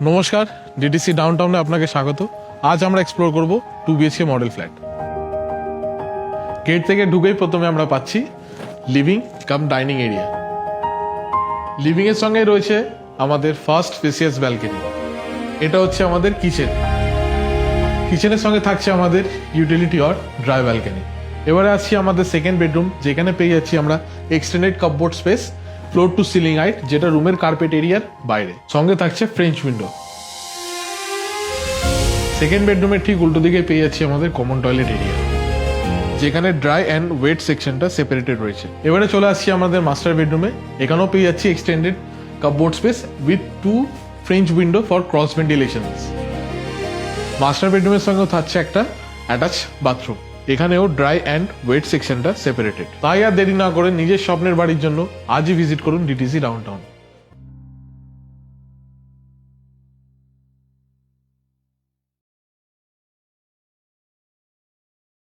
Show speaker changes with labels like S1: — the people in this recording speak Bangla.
S1: নমস্কার, ডিটিসি ডাউনটাউনে আপনাকে স্বাগত। আজ আমরা এক্সপ্লোর করব 2 BHK মডেল ফ্ল্যাট। গেট থেকে ঢুকেই প্রথমে আমরা পাচ্ছি living cum dining area. Living এর সঙ্গে রয়েছে আমাদের ফার্স্ট স্পেসিয়াস ব্যালকনি। এটা হচ্ছে আমাদের কিচেন। কিচেনের সঙ্গে থাকছে আমাদের ইউটিলিটি অর ড্রাই ব্যালকনি। এবারে আসছি আমাদের সেকেন্ড বেডরুম, যেখানে পেয়ে যাচ্ছি আমরা extended cupboard space, floor to ceiling height, যেটা রুমের কার্পেট এরিয়ার বাইরে। সঙ্গে থাকছে ফ্রেঞ্চ উইন্ডো। সেকেন্ড বেডরুমের ঠিক উল্টো দিকে পেয়ে যাচ্ছি আমাদের কমন টয়লেট এরিয়া, যেখানে ড্রাই অ্যান্ড ওয়েট সেকশনটা সেপারেটেড রয়েছে। এবারে চলে আসছি আমাদের মাস্টার বেডরুমে। এখানেও পেয়ে যাচ্ছি extended cupboard space with 2 French window for cross ventilations. Master বেডরুমের সঙ্গেও থাকছে একটা অ্যাটাচ বাথরুম। এখানেও ড্রাই অ্যান্ড ওয়েট সেকশনটা সেপারেটেড। তাই আর দেরি না করে নিজের স্বপ্নের বাড়ির জন্য আজই ভিজিট করুন ডিটিসি ডাউনটাউন।